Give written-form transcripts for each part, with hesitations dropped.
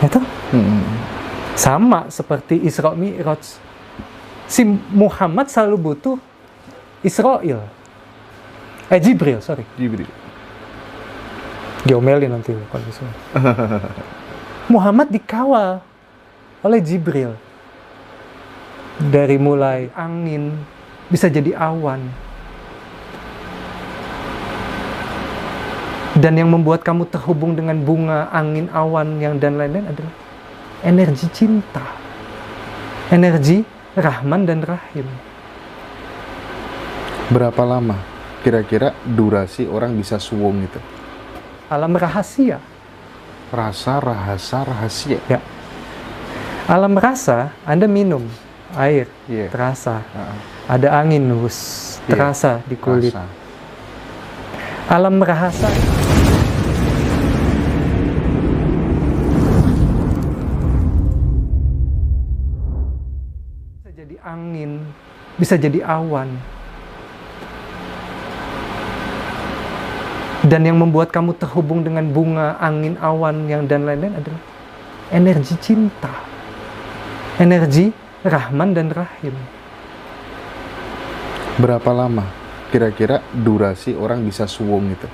Itu sama seperti Isra Mi'raj. Si Muhammad selalu butuh Jibril. Diomelin nanti kalau misalnya. Muhammad dikawal oleh Jibril. Dari mulai angin, bisa jadi awan. Dan yang membuat kamu terhubung dengan bunga, angin, awan, yang dan lain-lain adalah energi cinta. Energi Rahman dan Rahim. Berapa lama kira-kira durasi orang bisa suwung itu? Alam rahasia. Rasa, rahasia. Ya. Alam rasa, Anda minum air, terasa. Ada angin, terasa di kulit. Rasa. Alam rahasa. Bisa jadi angin, bisa jadi awan. Dan yang membuat kamu terhubung dengan bunga, angin, awan, yang dan lain-lain adalah energi cinta. Energi Rahman dan Rahim. Berapa lama kira-kira durasi orang bisa suwung itu?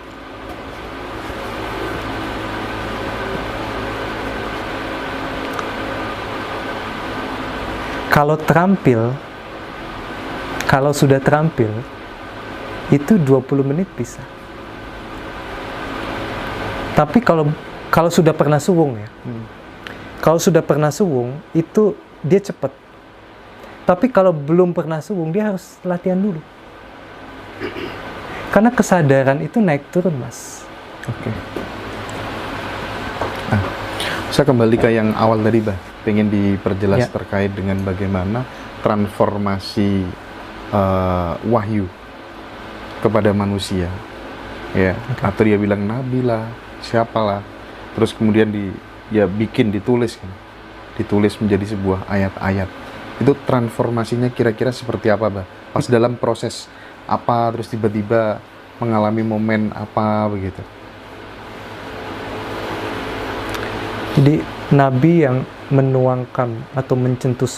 Kalau sudah terampil, itu 20 menit bisa. Tapi kalau sudah pernah suwung ya, kalau sudah pernah suwung, itu dia cepat. Tapi kalau belum pernah suwung, dia harus latihan dulu. Karena kesadaran itu naik turun, Mas. Oke. Nah, saya kembali ke yang awal tadi, Bah. Pengen diperjelas terkait dengan bagaimana transformasi wahyu kepada manusia. Ya, atau dia bilang nabi lah, siapalah. Terus kemudian ditulis kan. Ditulis menjadi sebuah ayat-ayat. Itu transformasinya kira-kira seperti apa, Bah? Pas dalam proses apa, terus tiba-tiba mengalami momen apa begitu? Jadi nabi yang menuangkan atau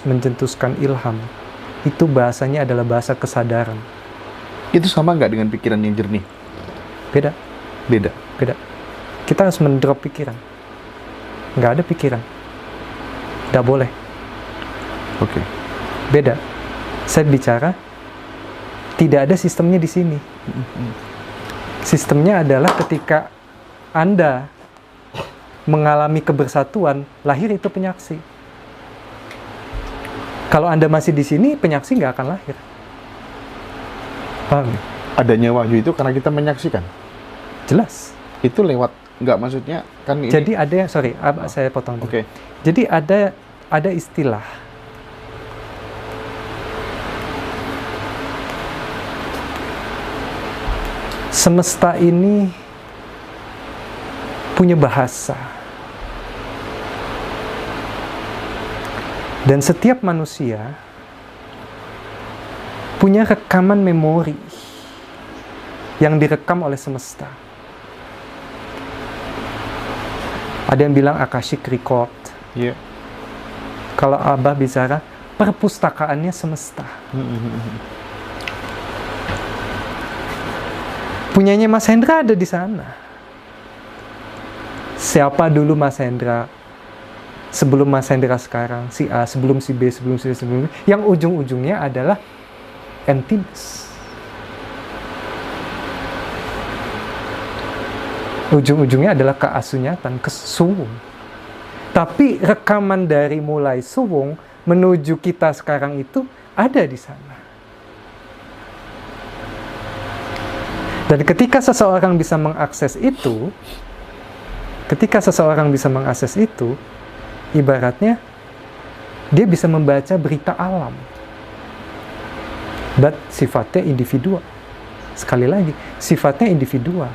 mencetuskan ilham, itu bahasanya adalah bahasa kesadaran. Itu sama nggak dengan pikiran yang jernih? Beda. Kita harus mendrop pikiran. Nggak ada pikiran. Nggak boleh. Oke. Beda. Saya bicara, tidak ada sistemnya di sini. Sistemnya adalah ketika Anda mengalami kebersatuan, lahir itu penyaksi. Kalau Anda masih di sini, penyaksi nggak akan lahir. Paham? Adanya wahyu itu karena kita menyaksikan. Jelas. Itu lewat, nggak maksudnya kan ini. Jadi ada, saya potong dulu. Oke. Jadi ada istilah. Semesta ini punya bahasa. Dan setiap manusia punya rekaman memori yang direkam oleh semesta. Ada yang bilang Akashic Record. Yeah. Kalau Abah bicara, perpustakaannya semesta. Punyanya Mas Hendra ada di sana. Siapa dulu Mas Hendra? Sebelum Mas Hendra sekarang, si A, sebelum si B, sebelum si C, sebelum yang ujung-ujungnya adalah emptiness. Ujung-ujungnya adalah keasunyatan, kesuwung. Tapi rekaman dari mulai suwung menuju kita sekarang itu ada di sana. Dan ketika seseorang bisa mengakses itu, ibaratnya dia bisa membaca berita alam. But sifatnya individual. Sekali lagi, sifatnya individual.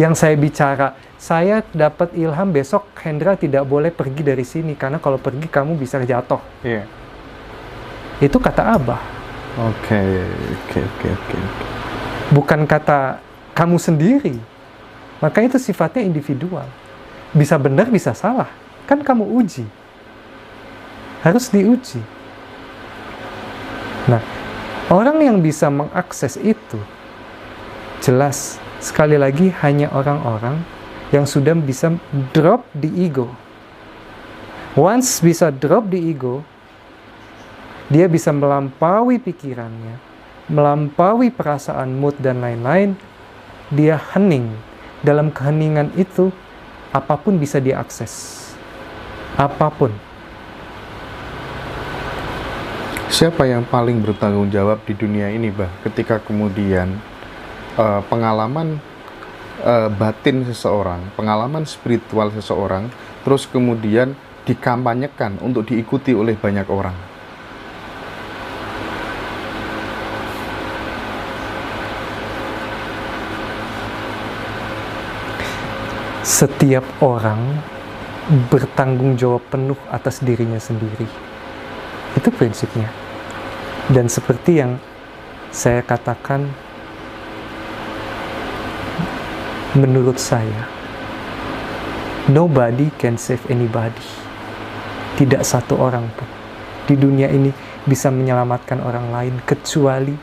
Yang saya bicara, saya dapat ilham besok Hendra tidak boleh pergi dari sini karena kalau pergi kamu bisa jatuh. Iya. Itu kata Abah. Oke. Bukan kata kamu sendiri. Maka itu sifatnya individual. Bisa benar, bisa salah. Kan kamu uji. Harus diuji. Nah, orang yang bisa mengakses itu, jelas, sekali lagi hanya orang-orang yang sudah bisa drop di ego. Once bisa drop di ego, dia bisa melampaui pikirannya, melampaui perasaan, mood, dan lain-lain. Dia hening. Dalam keheningan itu, apapun bisa diakses. Apapun. Siapa yang paling bertanggung jawab di dunia ini, Bah? Ketika kemudian pengalaman batin seseorang, pengalaman spiritual seseorang, terus kemudian dikampanyekan untuk diikuti oleh banyak orang. Setiap orang bertanggung jawab penuh atas dirinya sendiri. Itu prinsipnya. Dan seperti yang saya katakan, menurut saya, nobody can save anybody. Tidak satu orang pun di dunia ini bisa menyelamatkan orang lain kecuali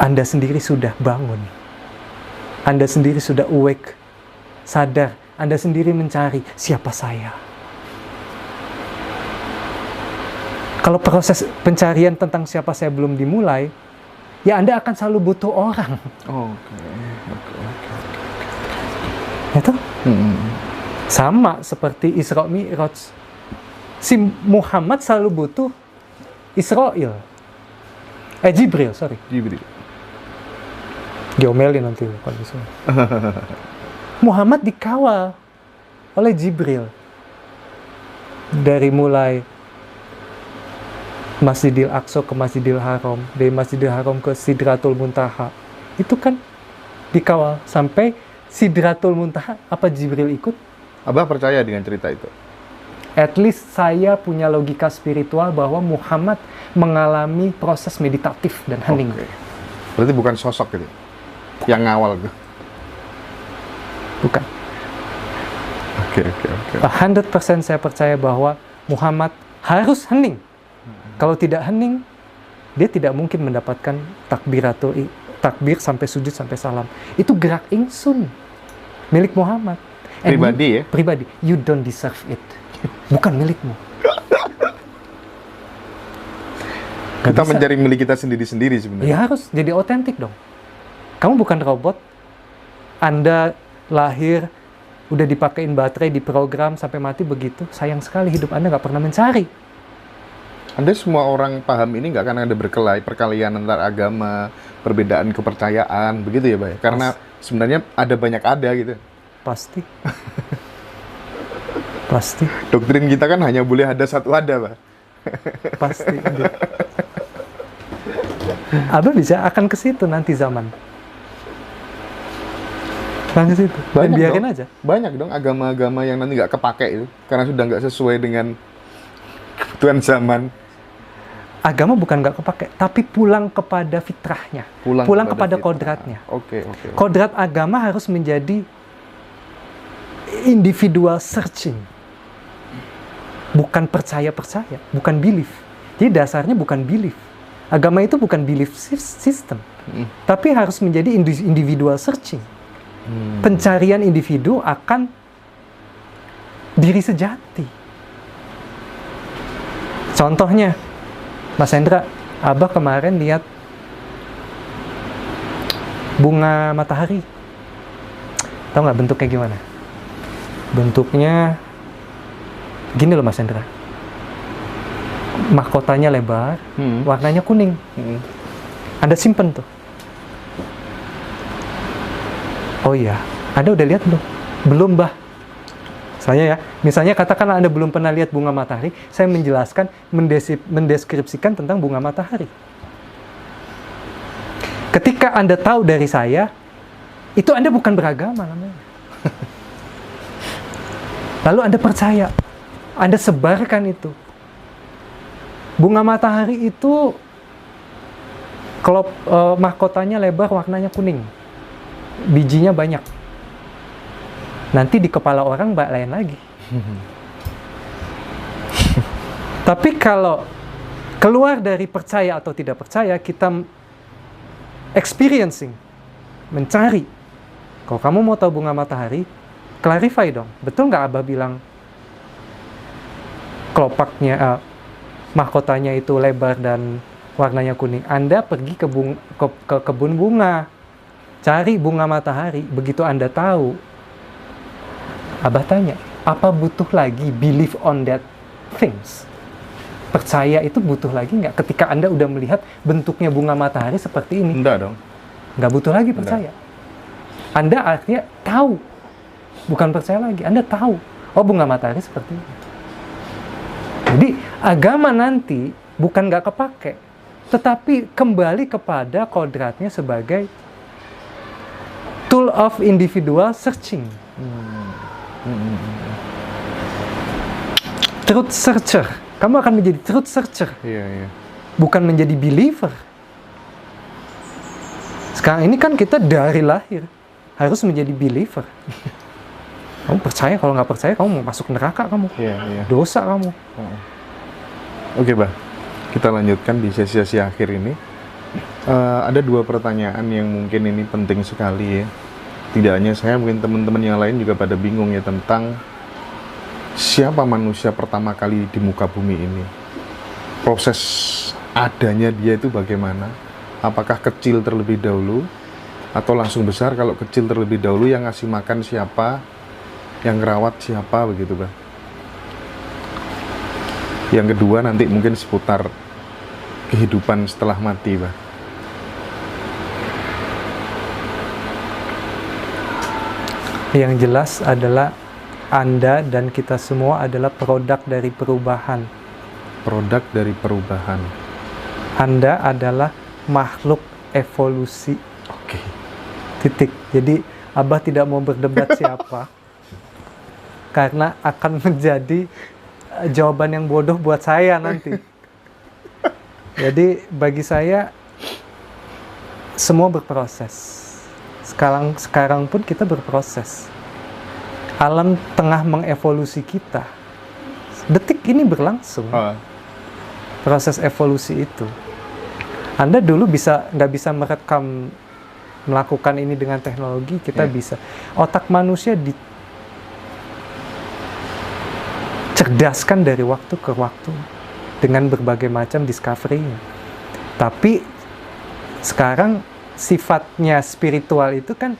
Anda sendiri sudah bangun. Anda sendiri sudah awake, sadar. Anda sendiri mencari siapa saya. Kalau proses pencarian tentang siapa saya belum dimulai, ya Anda akan selalu butuh orang. Oke. Itu sama seperti Isra Mi'raj. Si Muhammad selalu butuh Jibril. Diomelin nanti kalau bisa. Muhammad dikawal oleh Jibril. Dari mulai Masjidil Aqsa ke Masjidil Haram, dari Masjidil Haram ke Sidratul Muntaha. Itu kan dikawal sampai Sidratul Muntaha. Apa Jibril ikut? Abah percaya dengan cerita itu? At least saya punya logika spiritual bahwa Muhammad mengalami proses meditatif dan hening. Okay. Berarti bukan sosok gitu yang ngawal gitu? Bukan. Oke. 100% saya percaya bahwa Muhammad harus hening. Kalau tidak hening, dia tidak mungkin mendapatkan takbir sampai sujud sampai salam. Itu gerak ingsun milik Muhammad. Pribadi ya? Pribadi. You don't deserve it. Bukan milikmu. Kita mencari milik kita sendiri-sendiri sebenarnya. Ya harus jadi otentik dong. Kamu bukan robot. Anda lahir, udah dipakein baterai, diprogram sampai mati begitu. Sayang sekali hidup Anda nggak pernah mencari. Anda semua orang paham ini nggak akan ada perkelahian antar agama, perbedaan kepercayaan, begitu ya, Pak? Karena sebenarnya ada banyak ada gitu. Pasti. Pasti. Doktrin kita kan hanya boleh ada satu ada, Pak. Pasti. Abah bisa akan ke situ nanti zaman. Ke situ. Dan biarin dong, aja. Banyak dong agama-agama yang nanti nggak kepake itu karena sudah nggak sesuai dengan kebutuhan zaman. Agama bukan nggak kepake, tapi pulang kepada fitrahnya. Pulang kepada fitrah. Kodratnya. Oke. Kodrat agama harus menjadi individual searching. Bukan percaya, bukan belief. Jadi dasarnya bukan belief. Agama itu bukan belief system. Tapi harus menjadi individual searching. Pencarian individu akan diri sejati. Contohnya, Mas Hendra, Abah kemarin lihat bunga matahari. Tahu nggak bentuknya gimana? Bentuknya gini loh Mas Hendra. Mahkotanya lebar, warnanya kuning. Anda simpen tuh. Oh iya, Anda udah lihat belum? Belum, Bah. Saya ya, misalnya katakan Anda belum pernah lihat bunga matahari, saya menjelaskan, mendeskripsikan tentang bunga matahari. Ketika Anda tahu dari saya, itu Anda bukan beragama namanya. Lalu Anda percaya, Anda sebarkan itu. Bunga matahari itu, kalau mahkotanya lebar, warnanya kuning. Bijinya banyak. Nanti di kepala orang lain lagi. Tapi kalau keluar dari percaya atau tidak percaya, kita experiencing, mencari. Kalau kamu mau tahu bunga matahari, clarify dong. Betul nggak Abah bilang kelopaknya, mahkotanya itu lebar dan warnanya kuning? Anda pergi ke kebun bunga, cari bunga matahari. Begitu Anda tahu, Abah tanya, apa butuh lagi believe on that things? Percaya itu butuh lagi nggak? Ketika Anda udah melihat bentuknya bunga matahari seperti ini, Enggak dong. nggak butuh lagi percaya. Anda artinya tahu, bukan percaya lagi. Anda tahu, oh bunga matahari seperti ini. Jadi agama nanti bukan nggak kepake, tetapi kembali kepada kodratnya sebagai tool of individual searching. Truth searcher. Kamu akan menjadi truth searcher. Iya. Bukan menjadi believer. Sekarang ini kan kita dari lahir harus menjadi believer. Kamu percaya, kalau nggak percaya kamu mau masuk neraka kamu. Iya. Dosa kamu. Oke, Bah. Kita lanjutkan di sesi akhir ini. Ada 2 pertanyaan yang mungkin ini penting sekali ya. Tidak hanya saya, mungkin teman-teman yang lain juga pada bingung ya tentang siapa manusia pertama kali di muka bumi ini. Proses adanya dia itu bagaimana? Apakah kecil terlebih dahulu atau langsung besar? Kalau kecil terlebih dahulu, yang ngasih makan siapa? Yang ngerawat siapa, begitu, Bah? Yang kedua nanti mungkin seputar kehidupan setelah mati, Bah. Yang jelas adalah Anda dan kita semua adalah produk dari perubahan. Produk dari perubahan. Anda adalah makhluk evolusi. Oke. Titik. Jadi Abah tidak mau berdebat siapa, karena akan menjadi jawaban yang bodoh buat saya nanti. Jadi bagi saya semua berproses. Sekarang pun kita berproses. Alam tengah mengevolusi kita. Detik ini berlangsung. Proses evolusi itu. Anda dulu nggak bisa merekam, melakukan ini dengan teknologi, kita bisa. Otak manusia dicerdaskan dari waktu ke waktu dengan berbagai macam discovery-nya. Tapi sekarang sifatnya spiritual itu kan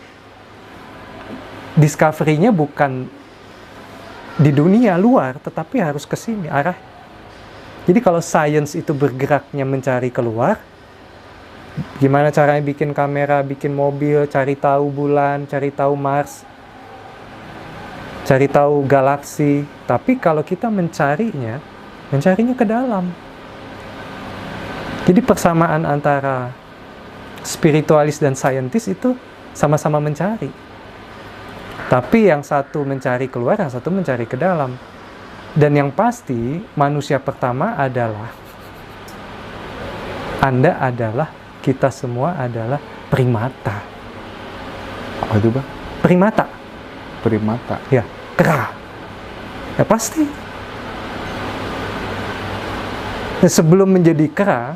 discovery-nya bukan di dunia luar, tetapi harus ke sini arah. Jadi kalau science itu bergeraknya mencari keluar, gimana caranya bikin kamera, bikin mobil, cari tahu bulan, cari tahu Mars, cari tahu galaksi. Tapi kalau kita mencarinya ke dalam. Jadi persamaan antara spiritualis dan saintis itu sama-sama mencari. Tapi yang satu mencari keluar, yang satu mencari ke dalam. Dan yang pasti, manusia pertama adalah Anda adalah, kita semua adalah primata. Apa itu, Bang? Primata. Primata. Ya, kera. Ya pasti. Nah, sebelum menjadi kera,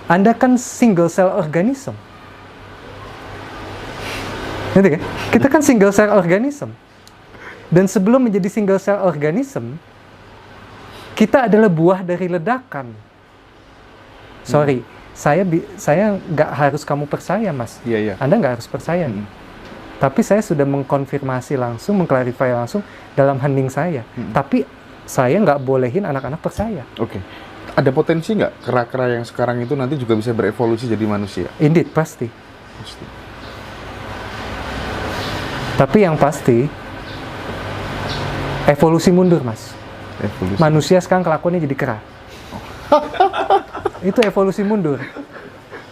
Anda kan single cell organism. Ngerti kan? Kita kan single cell organism. Dan sebelum menjadi single cell organism, kita adalah buah dari ledakan. Sorry, saya nggak harus kamu percaya, Mas. Iya. Anda nggak harus percaya. Tapi saya sudah mengkonfirmasi langsung, mengklarifikasi langsung dalam hening saya. Tapi saya nggak bolehin anak-anak percaya. Oke. Ada potensi nggak kera-kera yang sekarang itu nanti juga bisa berevolusi jadi manusia? Indeed, pasti. Tapi yang pasti, evolusi mundur, Mas. Evolusi. Manusia sekarang kelakuannya jadi kera. Itu evolusi mundur.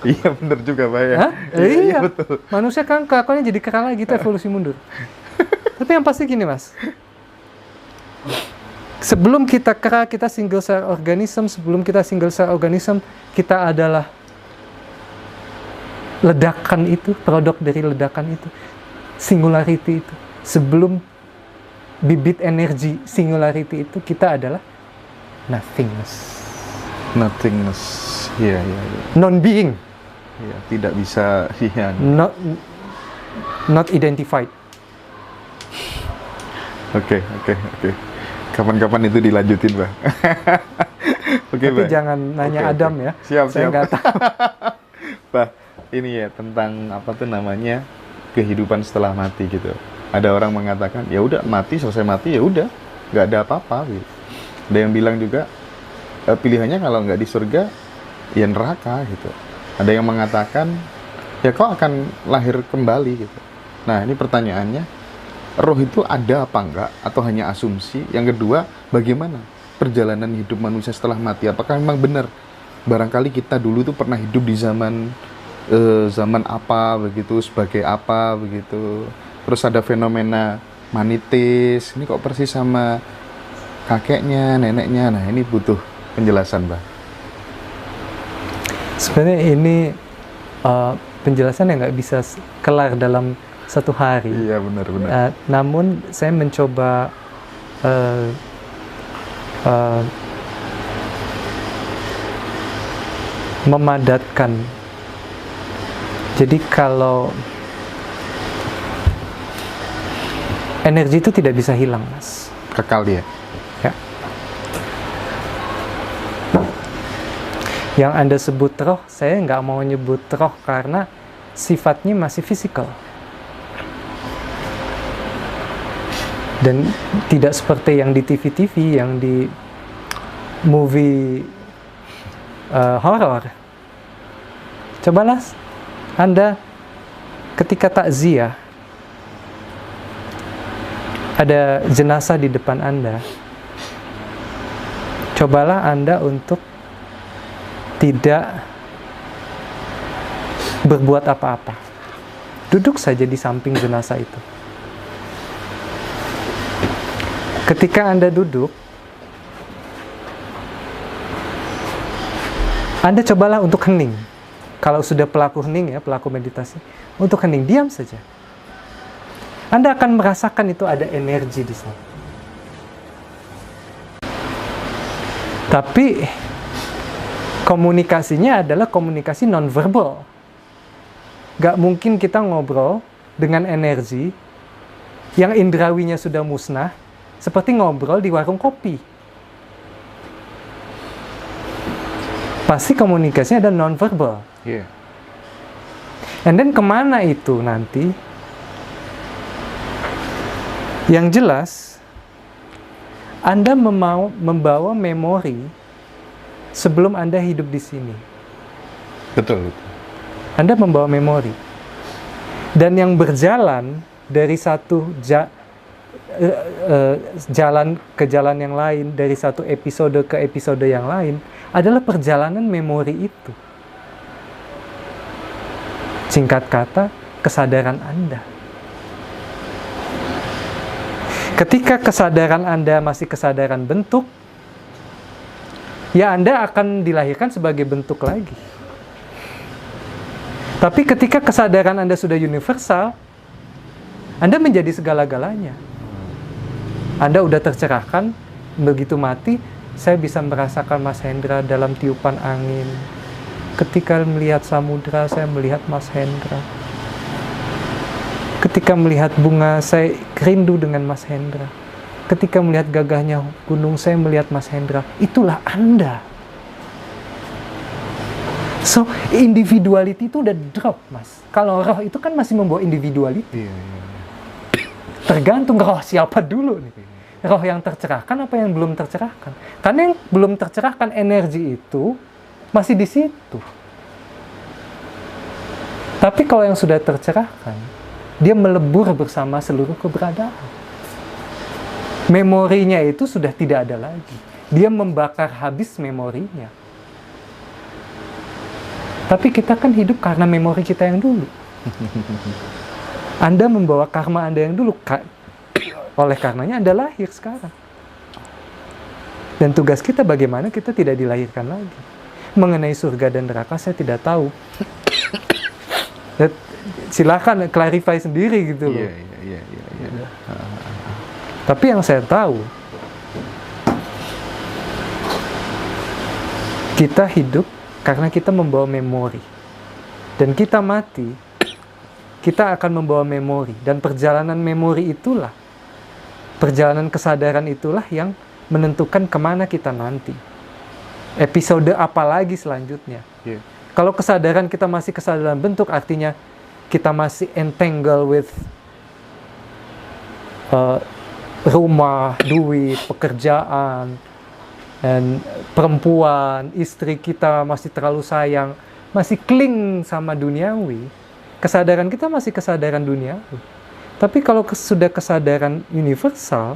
Iya, bener juga, Pak ya. Iya, betul. Manusia kan kelakuannya jadi kera lagi, itu evolusi mundur. Tapi yang pasti gini, Mas. Sebelum kita kera, kita single cell organism. Sebelum kita single cell organism, kita adalah ledakan itu, produk dari ledakan itu. Singularity itu. sebelum bibit energi singularity itu, kita adalah nothingness. Nothingness. Iya. Non-being. Iya, tidak bisa, iya. Not identified. Oke. Kapan-kapan itu dilanjutin, Bah. Oke, Tapi Bah. jangan nanya Adam ya. Siap. Saya nggak tahu. Bah, ini ya tentang apa tuh namanya kehidupan setelah mati gitu. Ada orang mengatakan, ya udah mati, selesai mati ya udah, nggak ada apa-apa gitu. Ada yang bilang juga pilihannya kalau nggak di surga, ya neraka gitu. Ada yang mengatakan, ya kau akan lahir kembali gitu. Nah ini pertanyaannya, roh itu ada apa enggak atau hanya asumsi? Yang kedua, bagaimana perjalanan hidup manusia setelah mati? Apakah memang benar barangkali kita dulu tuh pernah hidup di zaman apa begitu, sebagai apa begitu, terus ada fenomena manitis, ini kok persis sama kakeknya, neneknya. Nah ini butuh penjelasan, Mbak. Sebenarnya ini penjelasan yang nggak bisa kelar dalam satu hari. Iya, benar. Namun saya mencoba memadatkan. Jadi kalau energi itu tidak bisa hilang, Mas. Kekal dia. Ya. Yang Anda sebut roh, saya nggak mau nyebut roh karena sifatnya masih fisikal. Dan tidak seperti yang di TV-TV, yang di movie horor. Cobalah Anda ketika takziah, ada jenazah di depan Anda, cobalah Anda untuk tidak berbuat apa-apa. Duduk saja di samping jenazah itu. Ketika Anda duduk, Anda cobalah untuk hening. Kalau sudah pelaku hening ya, pelaku meditasi, untuk hening, diam saja. Anda akan merasakan itu ada energi di sana. Tapi komunikasinya adalah komunikasi non-verbal. Gak mungkin kita ngobrol dengan energi yang indrawinya sudah musnah, seperti ngobrol di warung kopi. Pasti komunikasinya ada non-verbal. Yeah. And then kemana itu nanti? Yang jelas, Anda membawa memori sebelum Anda hidup di sini. Betul. Anda membawa memori. Dan yang berjalan dari satu jalan ke jalan yang lain, dari satu episode ke episode yang lain, adalah perjalanan memori itu. Singkat kata, kesadaran Anda. Ketika kesadaran Anda masih kesadaran bentuk, ya Anda akan dilahirkan sebagai bentuk lagi. Tapi ketika kesadaran Anda sudah universal, Anda menjadi segala-galanya. Anda udah tercerahkan, begitu mati, saya bisa merasakan Mas Hendra dalam tiupan angin. Ketika melihat samudra, saya melihat Mas Hendra. Ketika melihat bunga, saya rindu dengan Mas Hendra. Ketika melihat gagahnya gunung, saya melihat Mas Hendra. Itulah Anda. So, individuality itu udah drop, Mas. Kalau roh itu kan masih membawa individuality. Tergantung roh siapa dulu nih. Roh yang tercerahkan apa yang belum tercerahkan. Karena yang belum tercerahkan energi itu masih di situ. Tapi kalau yang sudah tercerahkan, dia melebur bersama seluruh keberadaan. Memorinya itu sudah tidak ada lagi. Dia membakar habis memorinya. Tapi kita kan hidup karena memori kita yang dulu. Anda membawa karma Anda yang dulu. Oleh karenanya Anda lahir sekarang. Dan tugas kita bagaimana kita tidak dilahirkan lagi. Mengenai surga dan neraka saya tidak tahu. Silakan clarify sendiri gitu loh. iya. Tapi yang saya tahu, kita hidup karena kita membawa memori. Dan kita mati, kita akan membawa memori. Dan perjalanan memori itulah, perjalanan kesadaran itulah yang menentukan kemana kita nanti. Episode apa lagi selanjutnya. Yeah. Kalau kesadaran kita masih kesadaran bentuk, artinya kita masih entangled with rumah, duit, pekerjaan, dan perempuan, istri kita masih terlalu sayang, masih cling sama duniawi. Kesadaran kita masih kesadaran duniawi. Tapi kalau sudah kesadaran universal,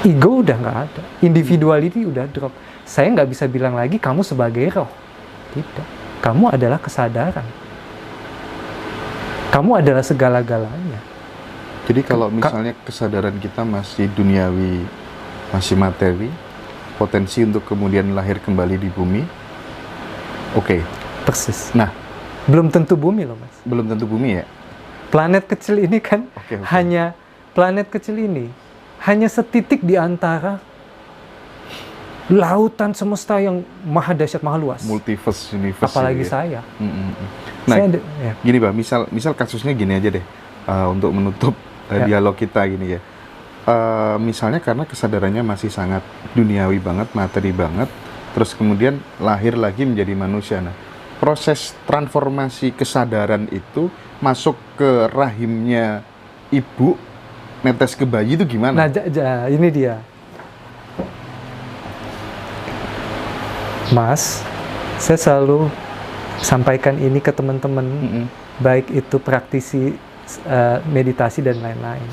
ego udah nggak ada, individuality udah drop. Saya nggak bisa bilang lagi kamu sebagai roh. Tidak. Kamu adalah kesadaran. Kamu adalah segala-galanya. Jadi kalau misalnya kesadaran kita masih duniawi, masih materi, potensi untuk kemudian lahir kembali di bumi, oke. Persis. Nah, belum tentu bumi loh, Mas. belum tentu bumi ya? Planet kecil ini kan Oke. hanya planet kecil ini hanya setitik di antara lautan semesta yang maha dahsyat, maha luas. Multiverse, universe. Apalagi ya. saya. Nah, Ya. gini Pak, misal kasusnya gini aja deh, untuk menutup dialog kita gini ya. Misalnya karena kesadarannya masih sangat duniawi banget, materi banget, terus kemudian lahir lagi menjadi manusia. Nah, proses transformasi kesadaran itu masuk ke rahimnya ibu, netes ke bayi itu gimana? Nah, ini dia. Mas, saya selalu sampaikan ini ke teman-teman, baik itu praktisi meditasi dan lain-lain.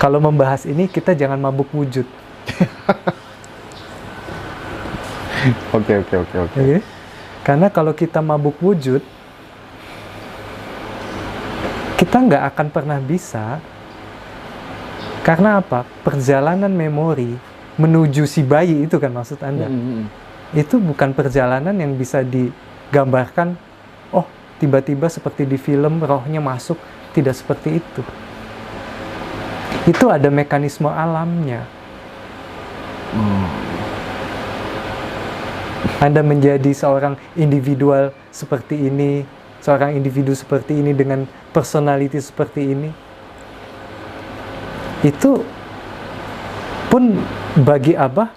Kalau membahas ini, kita jangan mabuk wujud. Oke. Okay? Karena kalau kita mabuk wujud, kita nggak akan pernah bisa. Karena apa? Perjalanan memori menuju si bayi itu kan maksud Anda. Itu bukan perjalanan yang bisa digambarkan, oh tiba-tiba seperti di film rohnya masuk, tidak seperti itu. Itu ada mekanisme alamnya. Anda menjadi seorang individual seperti ini, seorang individu seperti ini dengan personality seperti ini. Itu pun bagi Abah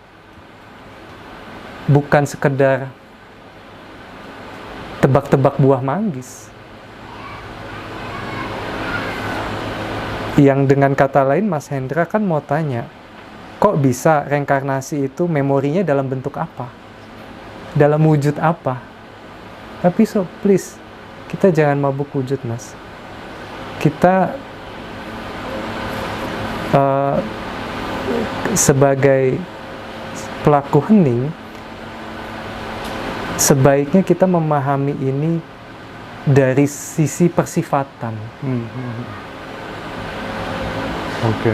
bukan sekedar tebak-tebak buah manggis. Yang dengan kata lain Mas Hendra kan mau tanya, kok bisa reinkarnasi itu memorinya dalam bentuk apa? Dalam wujud apa? Tapi please, kita jangan mabuk wujud, Mas. Kita sebagai pelaku hening, sebaiknya kita memahami ini dari sisi persifatan. Oke.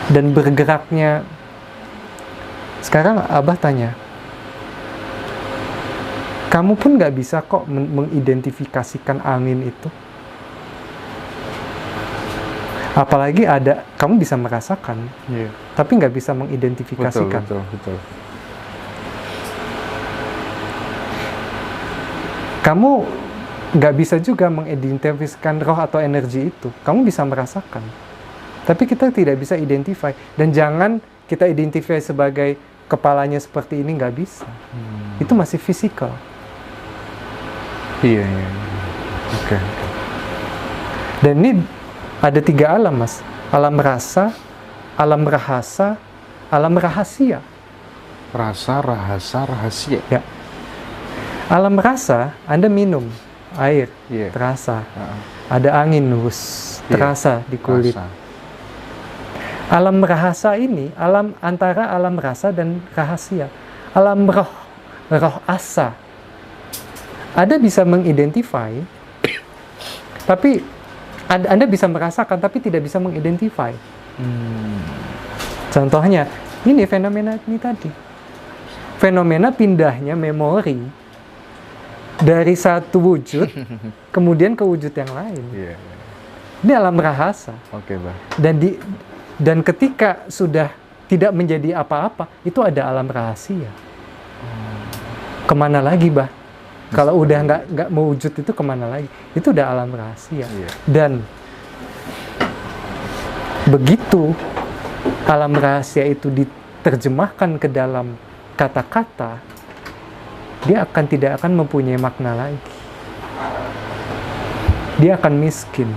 Dan bergeraknya. Sekarang Abah tanya, kamu pun nggak bisa kok mengidentifikasikan angin itu. Apalagi kamu bisa merasakan, tapi nggak bisa mengidentifikasikan. Betul. Kamu nggak bisa juga mengidentifikasikan roh atau energi itu. Kamu bisa merasakan, tapi kita tidak bisa identify. Dan jangan kita identify sebagai kepalanya seperti ini, nggak bisa. Itu masih fisikal. Iya. Oke. Dan ini ada 3 alam, Mas. Alam rasa, alam rahasa, alam rahasia. Rasa, rahasa, rahasia. Ya. Alam rasa, Anda minum air, terasa. Ada angin terasa di kulit. Rasa. Alam rahasa ini, antara alam rasa dan rahasia. Alam roh asa. Anda bisa mengidentify, tapi Anda bisa merasakan, tapi tidak bisa mengidentify. Contohnya, ini fenomena ini tadi. Fenomena pindahnya memori dari satu wujud kemudian ke wujud yang lain. Iya. Ini alam rahasa. Oke, Bah. Dan ketika sudah tidak menjadi apa-apa, itu ada alam rahasia. Kemana lagi, Bah? Kalau udah nggak mewujud itu kemana lagi? Itu udah alam rahasia. Iya. Dan begitu alam rahasia itu diterjemahkan ke dalam kata-kata, dia tidak akan mempunyai makna lagi. Dia akan miskin.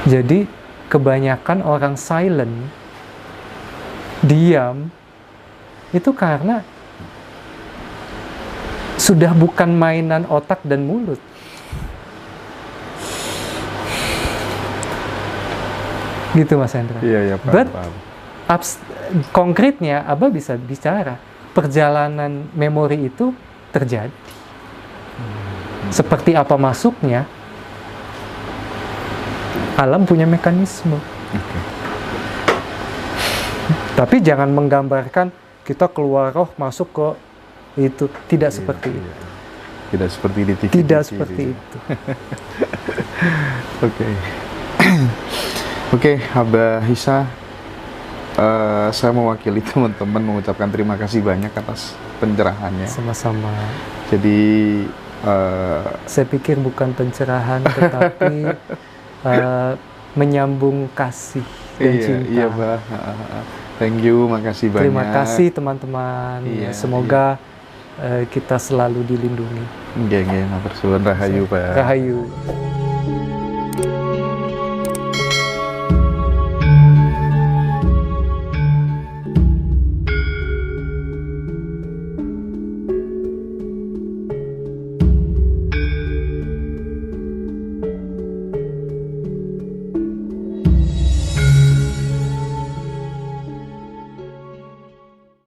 Jadi kebanyakan orang silent, diam, itu karena sudah bukan mainan otak dan mulut. Gitu Mas Hendra. Iya, But paham. konkretnya Abah bisa bicara, perjalanan memori itu terjadi. Seperti apa masuknya, alam punya mekanisme. Oke. Tapi jangan menggambarkan kita keluar roh masuk ke itu. Tidak seperti itu. Tidak seperti di TV. Tidak seperti itu. Oke. Oke, Abah Hisa, saya mewakili teman-teman mengucapkan terima kasih banyak atas pencerahannya. Sama-sama. Jadi Saya pikir bukan pencerahan, tetapi menyambung kasih dan cinta. Iya, Bah. Thank you, makasih banyak. Terima kasih teman-teman. Iya, Semoga kita selalu dilindungi. Nggih, matur suwun, rahayu, Pak. Rahayu.